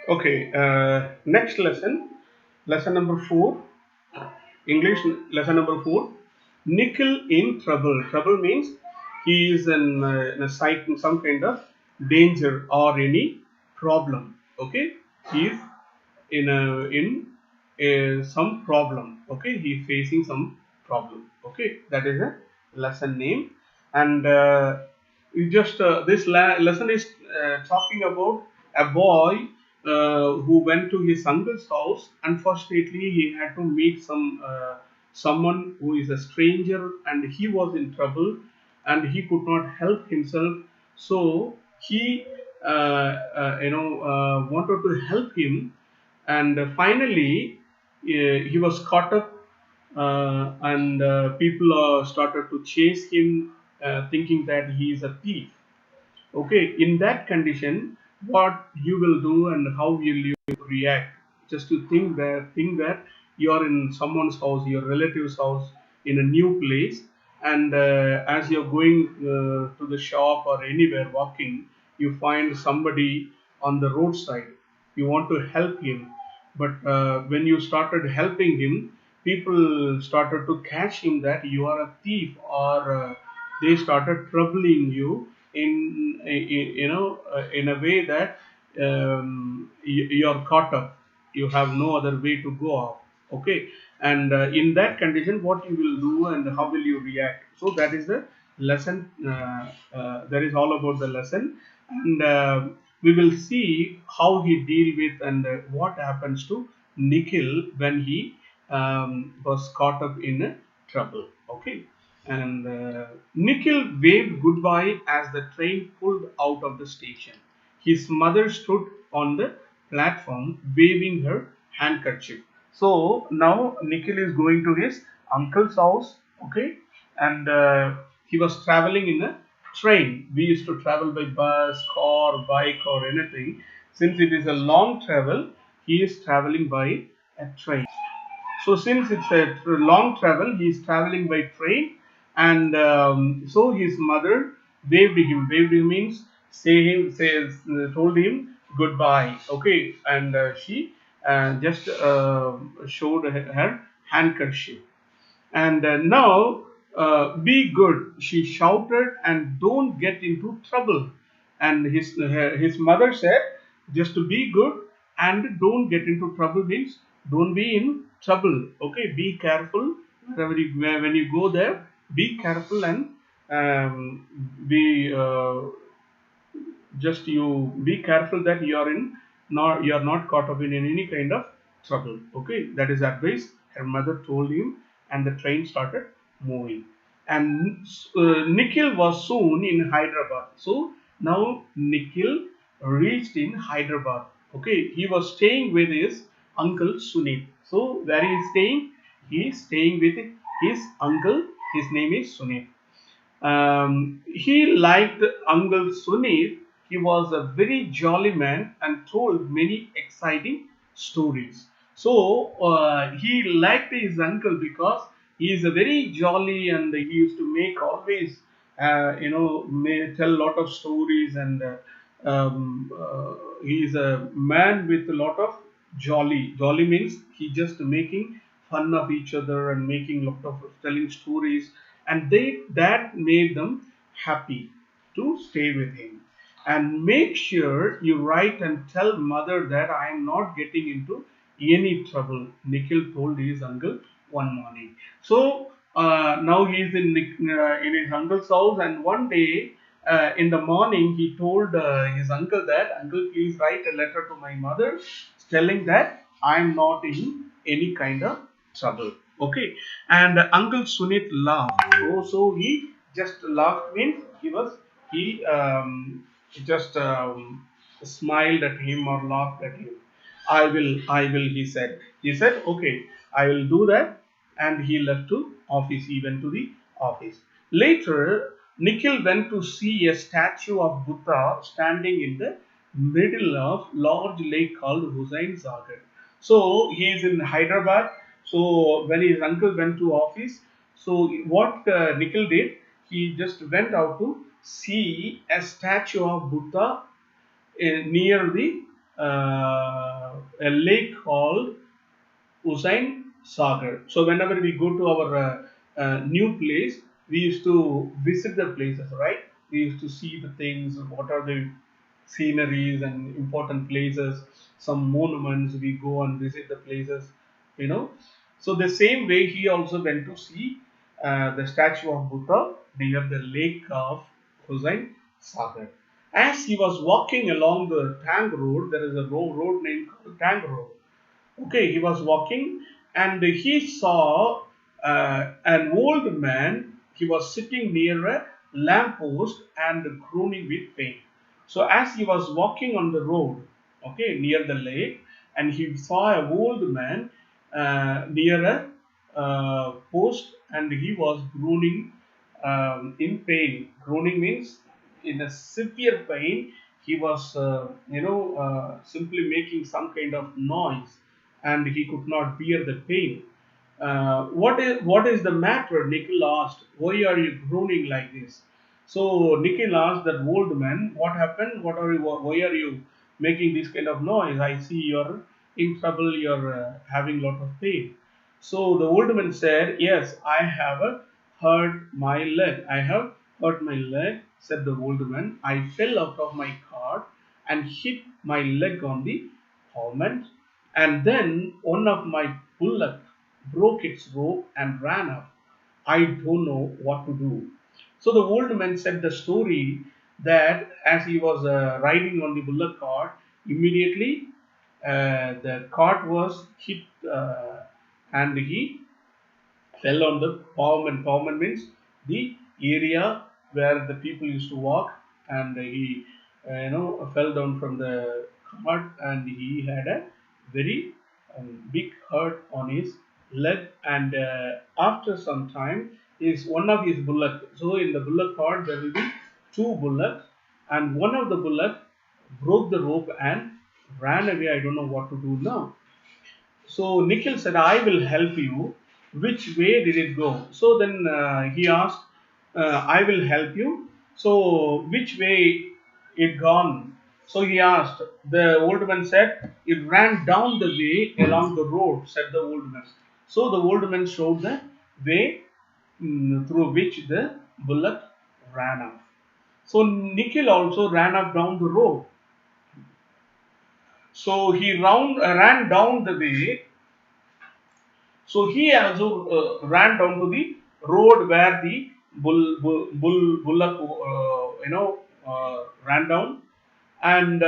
Okay, next lesson, lesson number 4, English lesson number 4. Nikhil in trouble. Trouble means he is in a sight in some kind of danger or any problem. Okay, he is in some problem. Okay, he is facing some problem. Okay, that is a lesson name, and you just lesson is talking about a boy who went to his uncle's house. Unfortunately, he had to meet someone who is a stranger, and he was in trouble, and he could not help himself. So he wanted to help him, and finally he was caught up, and people started to chase him, thinking that he is a thief. Okay, in that condition, what you will do and how will you react? Just to think that you are in someone's house, your relative's house, in a new place, and as you're going to the shop or anywhere walking, you find somebody on the roadside. You want to help him, but when you started helping him, people started to catch him that you are a thief, or they started troubling you in a way that you are caught up. You have no other way to go out. Okay, and in that condition, what you will do and how will you react? So that is the lesson. That is all about the lesson, and we will see how he deal with and what happens to Nikhil when he was caught up in trouble. Okay, and Nikhil waved goodbye as the train pulled out of the station. His mother stood on the platform waving her handkerchief. So now Nikhil is going to his uncle's house, okay, and he was traveling in a train. We used to travel by bus, car, bike, or anything. Since it is a long travel, he is traveling by a train. So since it's a long travel, he is traveling by train, and so his mother waved him. Waved him means told him goodbye. Okay, and she just showed her handkerchief. And now, be good, she shouted, and don't get into trouble. And his mother said, just to be good and don't get into trouble means don't be in trouble. Okay, be careful when you go there. Be careful and be just you be careful that you are not caught up in any kind of trouble. Okay, that is advice her mother told him, and the train started moving, and Nikhil was soon in Hyderabad. So now Nikhil reached in Hyderabad. Okay, he was staying with his uncle Sunit. So where he is staying? He is staying with his uncle. His name is Sunit. He liked Uncle Sunit. He was a very jolly man and told many exciting stories. So he liked his uncle because he is a very jolly, and he used to make always may tell a lot of stories, and he is a man with a lot of jolly. Jolly means he just making fun of each other and making lot of telling stories, and they that made them happy to stay with him. And make sure you write and tell mother that I am not getting into any trouble, Nikhil told his uncle one morning. So now he is in his uncle's house, and one day in the morning he told his uncle that, uncle, please write a letter to my mother telling that I am not in any kind of trouble. Okay, and Uncle Sunit laughed. Oh, so he just laughed means he just smiled at him or laughed at him. I will, he said. He said, okay, I will do that. And he left to office. He went to the office. Later, Nikhil went to see a statue of Buddha standing in the middle of large lake called Hussain Sagar. So he is in Hyderabad. So when his uncle went to office, so what Nikhil did, he just went out to see a statue of Buddha near the a lake called Usain Sagar. So whenever we go to our new place, we used to visit the places, right? We used to see the things, what are the sceneries and important places, some monuments. We go and visit the places, you know. So the same way he also went to see the statue of Buddha near the lake of Hussain Sagar. As he was walking along the Tang Road, there is a road named Tang Road. Okay, he was walking and he saw an old man. He was sitting near a lamppost and groaning with pain. So as he was walking on the road, okay, near the lake, and he saw an old man near a post, and he was groaning in pain. Groaning means in a severe pain. He was, simply making some kind of noise, and he could not bear the pain. What is the matter? Nikhil asked. Why are you groaning like this? So Nikhil asked that old man, what happened? Why are you making this kind of noise? I see you're in trouble. You're having lot of pain. So the old man said, yes, I have hurt my leg. I have hurt my leg, said the old man. I fell out of my cart and hit my leg on the pavement, and then one of my bullock broke its rope and ran off. I don't know what to do. So the old man said the story that as he was riding on the bullock cart, immediately the cart was hit and he fell on the pavement. Pavement means the area where the people used to walk, and he, fell down from the cart, and he had a very big hurt on his leg. And after some time, is one of his bullock. So in the bullock cart there will be two bullocks, and one of the bullock broke the rope and ran away. I don't know what to do now. So Nikhil said, I will help you. Which way did it go? So then he asked, I will help you. So which way it gone? So he asked. The old man said, it ran down the way along the road, said the old man. So the old man showed the way through which the bullock ran off. So Nikhil also ran off down the road. So he ran down the way. So he also ran down to the road where the bullock, ran down, and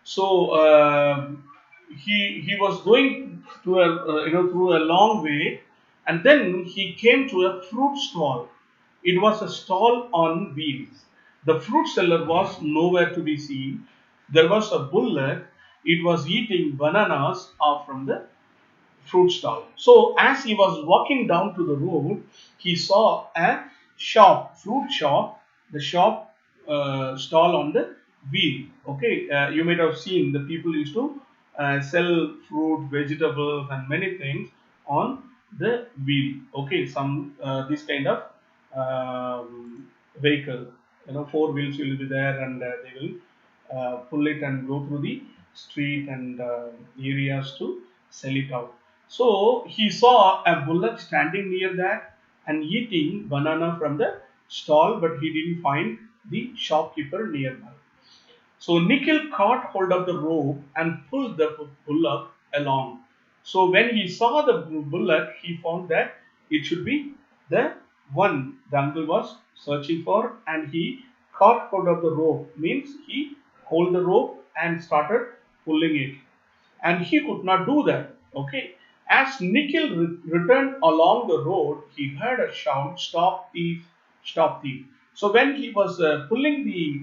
so he was going to a through a long way, and then he came to a fruit stall. It was a stall on wheels. The fruit seller was nowhere to be seen. There was a bullock. It was eating bananas off from the fruit stall. So as he was walking down to the road, he saw a shop, fruit shop, the shop stall on the wheel. Okay, you might have seen the people used to sell fruit, vegetables, and many things on the wheel. Okay, some this kind of vehicle, four wheels will be there, and they will pull it and go through the street and areas to sell it out. So he saw a bullock standing near that and eating banana from the stall, but he didn't find the shopkeeper nearby. So Nikhil caught hold of the rope and pulled the bullock along. So when he saw the bullock, he found that it should be the one the uncle was searching for, and he caught hold of the rope. Means he hold the rope and started pulling it, and he could not do that. Okay, as Nikhil returned along the road, he heard a shout, "Stop thief! Stop thief!" So when he was pulling the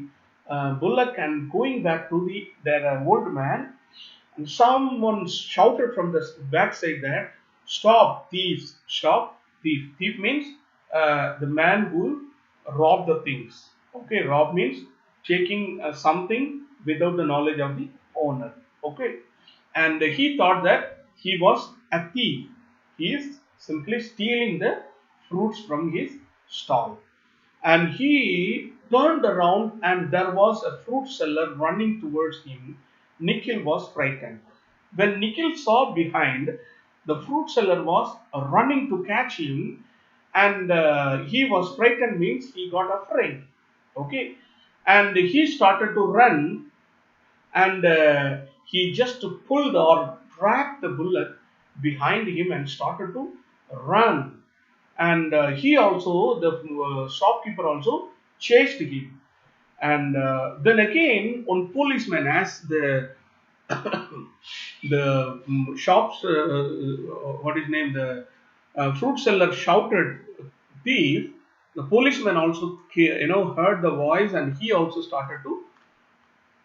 bullock and going back to their old man, and someone shouted from the backside there, "Stop thieves! Stop thief!" Thief means the man who robbed the things. Okay, rob means taking something without the knowledge of the owner. Okay, and he thought that he was a thief. He is simply stealing the fruits from his stall. And he turned around, and there was a fruit seller running towards him. Nikhil was frightened. When Nikhil saw behind, the fruit seller was running to catch him, and he was frightened means he got afraid. Okay, and he started to run, and he just pulled or dragged the bullock behind him and started to run. And he also, the shopkeeper also chased him. And then again, one policeman, as the shops, what is named, the fruit seller shouted thief, the policeman also heard the voice, and he also started to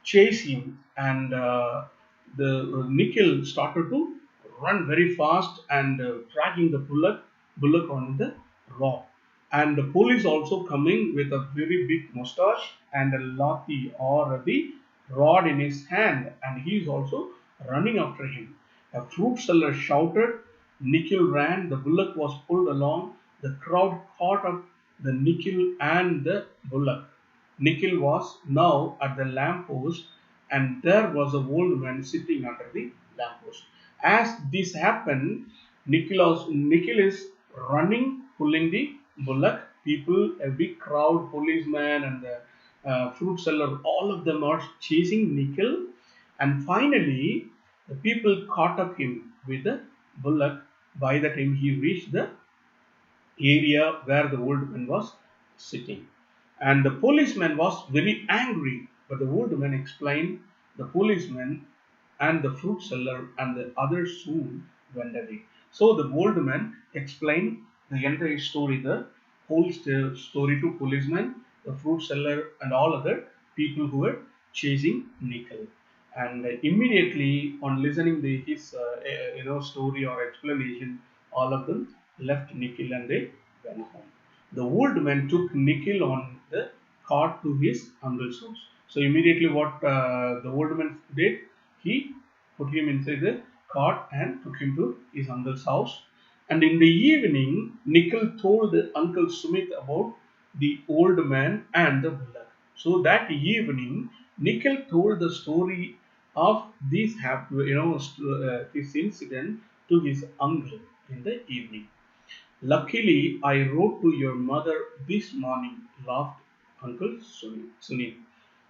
chase him. And the Nikhil started to run very fast and dragging the bullock on the rock. And the police also coming with a very big mustache and a lathi or the rod in his hand, and he is also running after him. A fruit seller shouted, Nikhil ran, the bullock was pulled along, the crowd caught up the Nikhil and the bullock. Nikhil was now at the lamp post, and there was a old man sitting under the lamp post. As this happened, Nikhil is running, pulling the bullock. People, a big crowd, policeman and the fruit seller, all of them are chasing Nikhil. And finally, the people caught up him with the bullock by the time he reached the area where the old man was sitting. And the policeman was very angry, but the old man explained the policeman and the fruit seller and the others soon went away. So the old man explained the entire story, the whole story to policeman, the fruit seller, and all other people who were chasing Nikhil. And immediately on listening his story or explanation, all of them left Nikhil and they went home. The old man took Nikhil on the cart to his uncle's house. So immediately what the old man did, he put him inside the cart and took him to his uncle's house. And in the evening, Nikhil told Uncle Sumit about the old man and the bullock. So that evening, Nikhil told the story of this incident to his uncle in the evening. Luckily, I wrote to your mother this morning, laughed Uncle Sunit.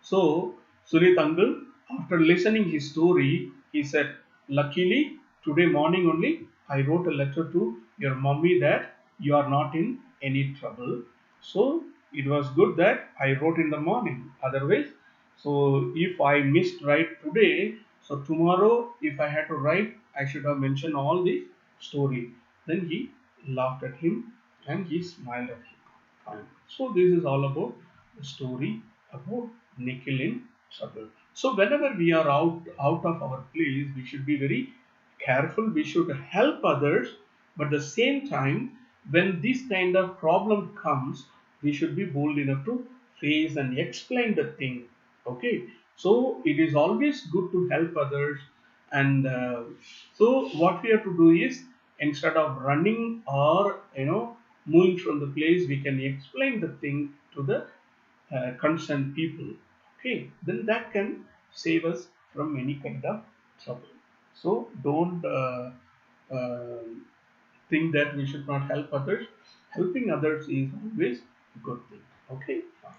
So, Sunit uncle, after listening his story, he said, luckily, today morning only, I wrote a letter to your mummy that you are not in any trouble. So, it was good that I wrote in the morning. Otherwise, so if I missed write today, so tomorrow, if I had to write, I should have mentioned all the story. Then he laughed at him and he smiled at him. Fine. So this is all about the story about Nikhil in trouble. So whenever we are out of our place, we should be very careful. We should help others, but at the same time, when this kind of problem comes, we should be bold enough to face and explain the thing. Okay. So it is always good to help others, and so what we have to do is, instead of running or moving from the place, we can explain the thing to the concerned people. Okay, then that can save us from any kind of trouble. So don't uh, think that we should not help others. Helping others is always a good thing. Okay.